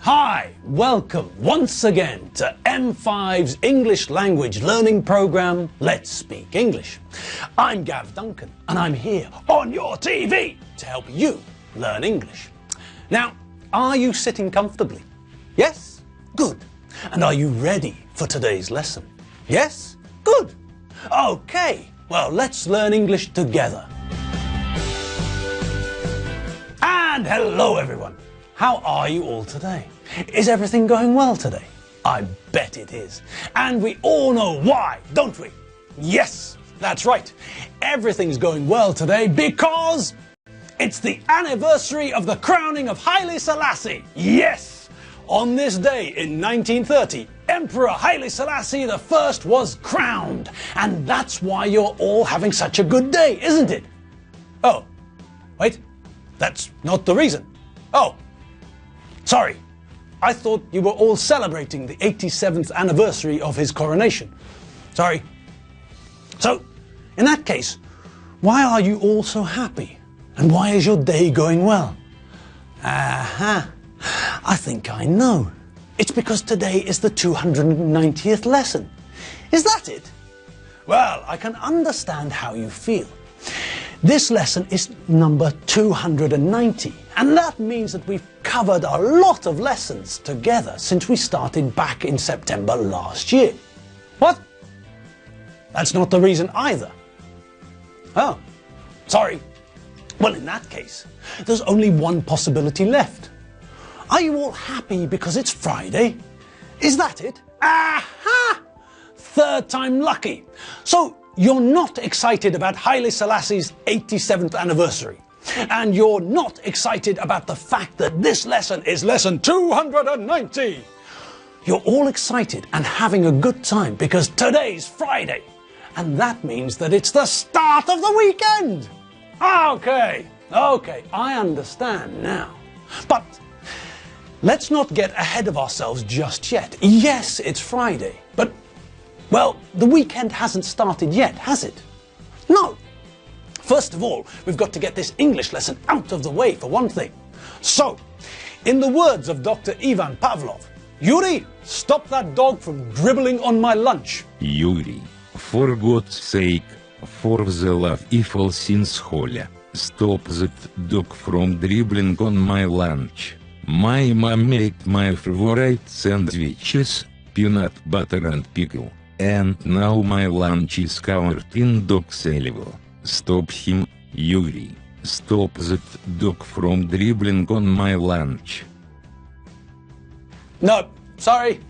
Hi, welcome once again to M5's English language learning program, Let's Speak English. I'm Gav Duncan and I'm here on your TV to help you learn English. Now, are you sitting comfortably? Yes? Good. And are you ready for today's lesson? Yes? Good. Okay, well, let's learn English together. And hello everyone. How are you all today? Is everything going well today? I bet it is. And we all know why, don't we? Yes, that's right. Everything's going well today because it's the anniversary of the crowning of Haile Selassie. Yes! On this day in 1930, Emperor Haile Selassie I was crowned. And that's why you're all having such a good day, isn't it? Oh, wait, that's not the reason. Oh, sorry. I thought you were all celebrating the 87th anniversary of his coronation. Sorry. So, in that case, why are you all so happy? And why is your day going well? Aha! I think I know. It's because today is the 290th lesson. Is that it? Well, I can understand how you feel. This lesson is number 290, and that means that we've covered a lot of lessons together since we started back in September last year. What? That's not the reason either. Oh, sorry. Well, in that case, there's only one possibility left. Are you all happy because it's Friday? Is that it? Aha! Third time lucky. So, you're not excited about Haile Selassie's 87th anniversary. And you're not excited about the fact that this lesson is lesson 290. You're all excited and having a good time because today's Friday. And that means that it's the start of the weekend. Okay, I understand now. But let's not get ahead of ourselves just yet. Yes, it's Friday, but well, the weekend hasn't started yet, has it? No. First of all, we've got to get this English lesson out of the way for one thing. So, in the words of Dr. Ivan Pavlov, Yuri, stop that dog from dribbling on my lunch. Yuri, for God's sake, for the love of all things holy, stop that dog from dribbling on my lunch. My mom made my favorite sandwiches, peanut butter and pickle. And now my lunch is covered in dog saliva. Stop him, Yuri. Stop that dog from dribbling on my lunch. No, sorry.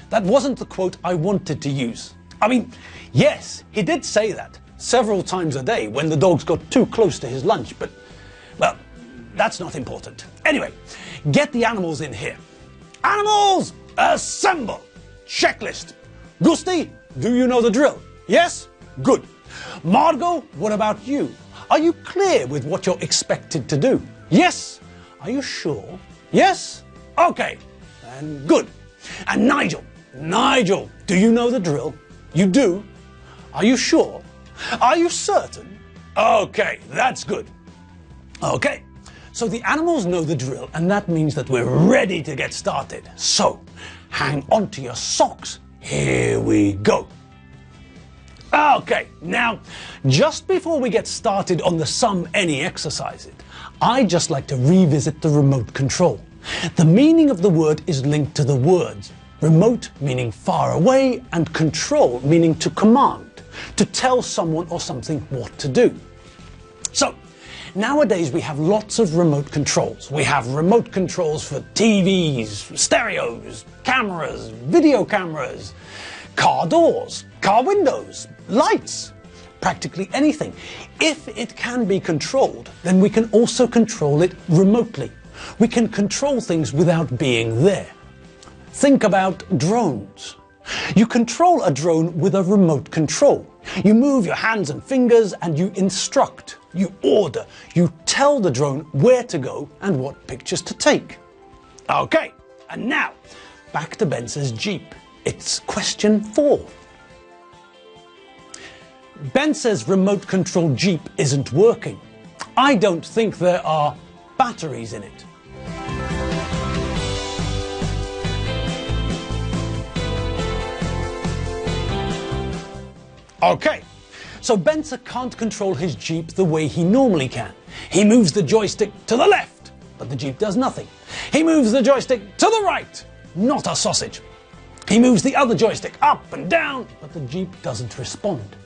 That wasn't the quote I wanted to use. I mean, yes, he did say that several times a day when the dogs got too close to his lunch, but, well, that's not important. Anyway, get the animals in here. Animals, assemble! Checklist. Gusti, do you know the drill? Yes? Good. Margot, what about you? Are you clear with what you're expected to do? Yes? Are you sure? Yes? Okay. And good. And Nigel, do you know the drill? You do? Are you sure? Are you certain? Okay, that's good. Okay, so the animals know the drill, and that means that we're ready to get started. So, hang on to your socks. Here we go. Okay, now, just before we get started on the sum-any exercises, I'd just like to revisit the remote control. The meaning of the word is linked to the words. Remote meaning far away, and control meaning to command, to tell someone or something what to do. So, nowadays we have lots of remote controls. We have remote controls for TVs, stereos, cameras, video cameras, car doors, car windows, lights, practically anything. If it can be controlled, then we can also control it remotely. We can control things without being there. Think about drones. You control a drone with a remote control. You move your hands and fingers and you instruct, you order, you tell the drone where to go and what pictures to take. Okay, and now, back to Ben's Jeep. It's question 4. Ben says remote control Jeep isn't working. I don't think there are batteries in it. Okay, so Benzer can't control his Jeep the way he normally can. He moves the joystick to the left, but the Jeep does nothing. He moves the joystick to the right, not a sausage. He moves the other joystick up and down, but the Jeep doesn't respond.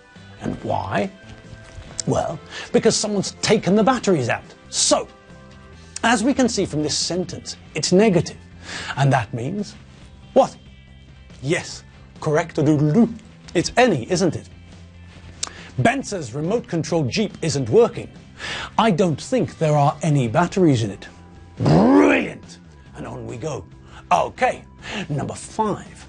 And why? Well, because someone's taken the batteries out. So, as we can see from this sentence, it's negative. And that means what? Yes, correct, a-doodle-doo. It's any, isn't it? Benzer's remote-controlled Jeep isn't working. I don't think there are any batteries in it. Brilliant! And on we go. Okay, number 5.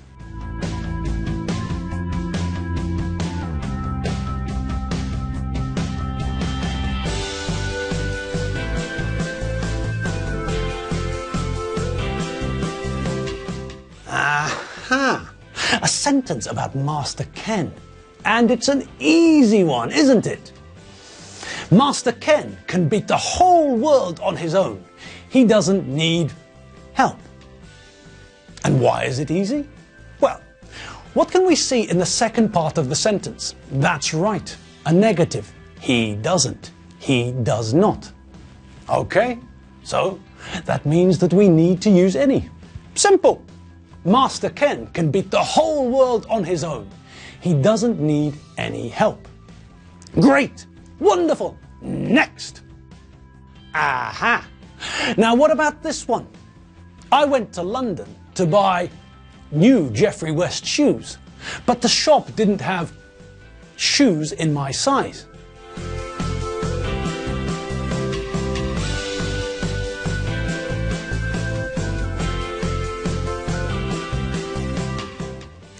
Aha! A sentence about Master Ken. And it's an easy one, isn't it? Master Ken can beat the whole world on his own. He doesn't need help. And why is it easy? Well, what can we see in the second part of the sentence? That's right, a negative. He doesn't. He does not. Okay, so that means that we need to use any. Simple. Master Ken can beat the whole world on his own. He doesn't need any help. Great! Wonderful! Next! Aha! Now what about this one? I went to London to buy new Geoffrey West shoes, but the shop didn't have shoes in my size.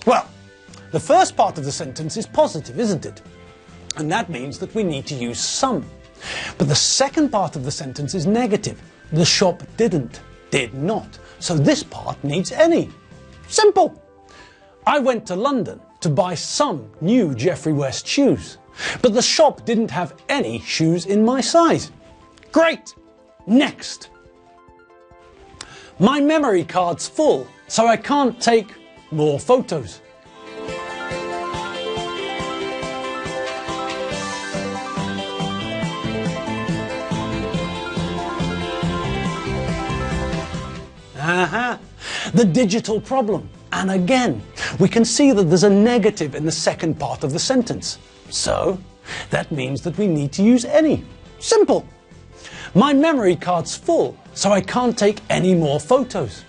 Well, the first part of the sentence is positive, isn't it? And that means that we need to use some. But the second part of the sentence is negative. The shop didn't, did not. So this part needs any. Simple. I went to London to buy some new Geoffrey West shoes, but the shop didn't have any shoes in my size. Great. Next. My memory card's full, so I can't take more photos. Aha! The digital problem. And again, we can see that there's a negative in the second part of the sentence. So, that means that we need to use any. Simple. My memory card's full, so I can't take any more photos.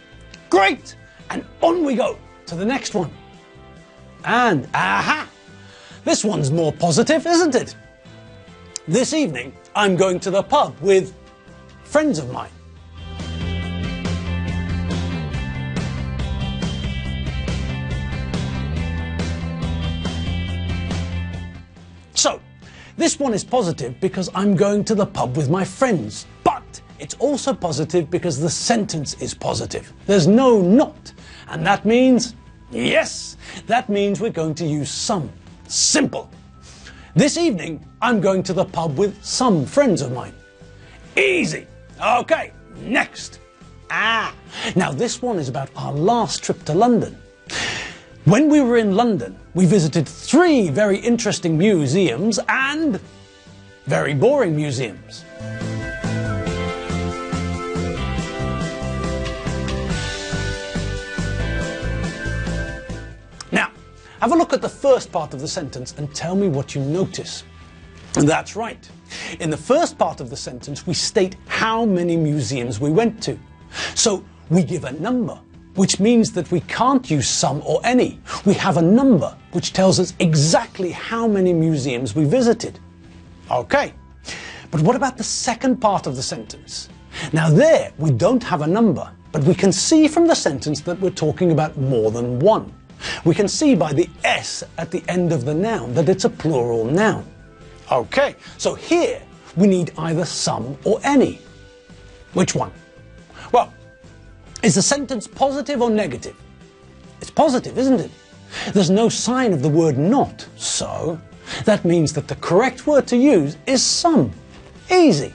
Great! And on we go to the next one. And aha! This one's more positive, isn't it? This evening, I'm going to the pub with friends of mine. So, this one is positive because I'm going to the pub with my friends, but it's also positive because the sentence is positive. There's no not, and that means, yes, that means we're going to use some. Simple. This evening, I'm going to the pub with some friends of mine. Easy. Okay, next. Now this one is about our last trip to London. When we were in London, we visited 3 very interesting museums and very boring museums. Now, have a look at the first part of the sentence and tell me what you notice. And that's right. In the first part of the sentence, we state how many museums we went to. So we give a number, which means that we can't use some or any. We have a number which tells us exactly how many museums we visited. Okay, but what about the second part of the sentence? Now there, we don't have a number, but we can see from the sentence that we're talking about more than one. We can see by the S at the end of the noun that it's a plural noun. Okay, so here we need either some or any. Which one? Well, is the sentence positive or negative? It's positive, isn't it? There's no sign of the word not, so that means that the correct word to use is some. Easy.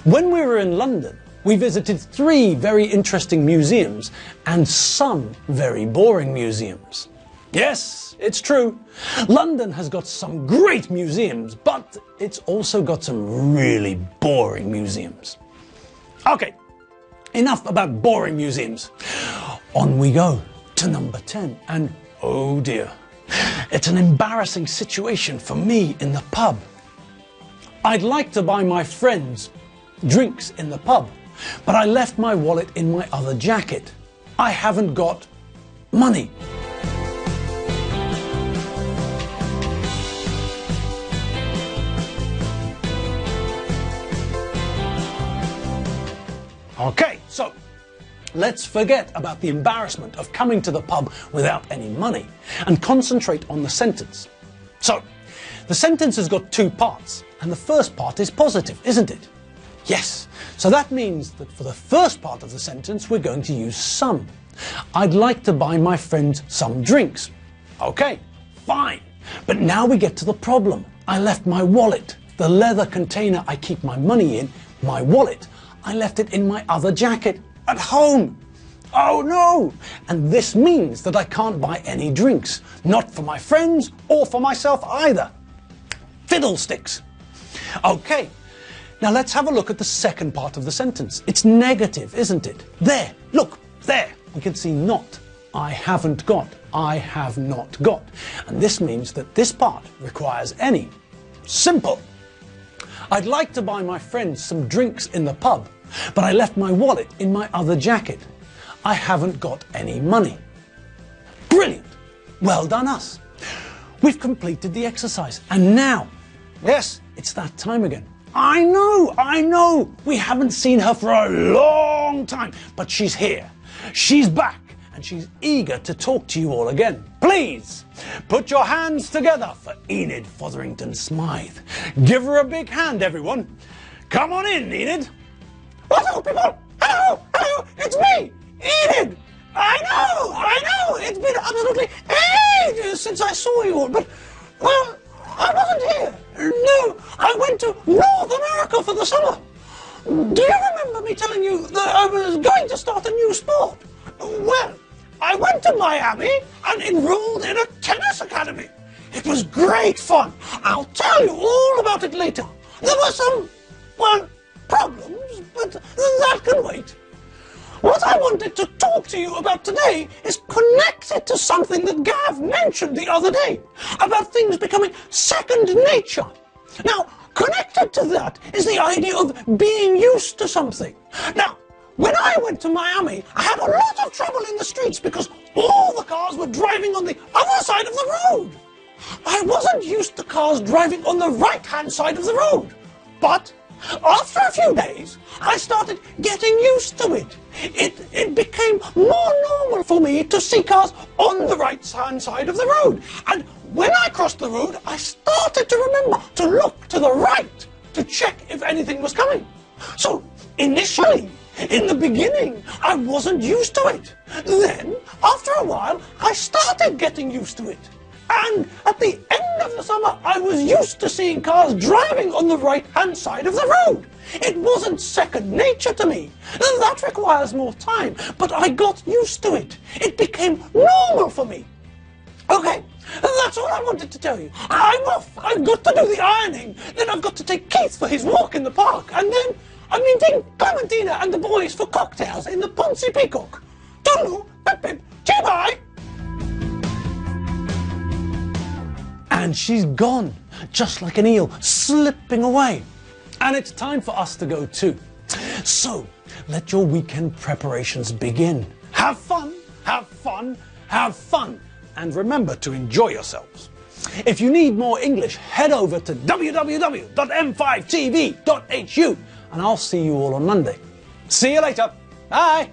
When we were in London, we visited 3 very interesting museums and some very boring museums. Yes, it's true. London has got some great museums, but it's also got some really boring museums. Okay, enough about boring museums. On we go to number 10, and oh dear, it's an embarrassing situation for me in the pub. I'd like to buy my friends drinks in the pub, but I left my wallet in my other jacket. I haven't got money. Okay, so let's forget about the embarrassment of coming to the pub without any money and concentrate on the sentence. So, the sentence has got two parts, and the first part is positive, isn't it? Yes, so that means that for the first part of the sentence we're going to use some. I'd like to buy my friends some drinks. Okay, fine. But now we get to the problem. I left my wallet, the leather container I keep my money in, my wallet. I left it in my other jacket at home. Oh no! And this means that I can't buy any drinks. Not for my friends or for myself either. Fiddlesticks. Okay, now let's have a look at the second part of the sentence. It's negative, isn't it? There, look, there. We can see not. I haven't got. I have not got. And this means that this part requires any. Simple. I'd like to buy my friends some drinks in the pub, but I left my wallet in my other jacket. I haven't got any money. Brilliant! Well done us. We've completed the exercise, and now, yes, it's that time again. I know, we haven't seen her for a long time, but she's here. She's back, and she's eager to talk to you all again. Please, put your hands together for Enid Fotherington Smythe. Give her a big hand, everyone. Come on in, Enid. Hello, people. Hello, it's me, Enid. I know, it's been absolutely ages since I saw you all, but, well, I wasn't here. No, I went to North America for the summer. Do you remember me telling you that I was going to start a new sport? Well, I went to Miami and enrolled in a tennis academy. It was great fun. I'll tell you all about it later. There were some, well, problems, but that can wait. What I wanted to talk to you about today is connected to something that Gav mentioned the other day, about things becoming second nature. Now, connected to that is the idea of being used to something. Now, when I went to Miami, I had a lot of trouble in the streets because all the cars were driving on the other side of the road. I wasn't used to cars driving on the right-hand side of the road, but after a few days, I started getting used to it. It became more normal for me to see cars on the right-hand side of the road. And when I crossed the road, I started to remember to look to the right to check if anything was coming. So initially, in the beginning, I wasn't used to it. Then, after a while, I started getting used to it. And at the end of the summer, I was used to seeing cars driving on the right-hand side of the road. It wasn't second nature to me. That requires more time, but I got used to it. It became normal for me. Okay, that's all I wanted to tell you. I'm off. I've got to do the ironing. Then I've got to take Keith for his walk in the park. And then I'm meeting Clementina and the boys for cocktails in the Ponzi Peacock. Toodaloo, pip pip, bye. And she's gone, just like an eel, slipping away. And it's time for us to go too. So, let your weekend preparations begin. Have fun, have fun, have fun. And remember to enjoy yourselves. If you need more English, head over to www.m5tv.hu and I'll see you all on Monday. See you later. Bye.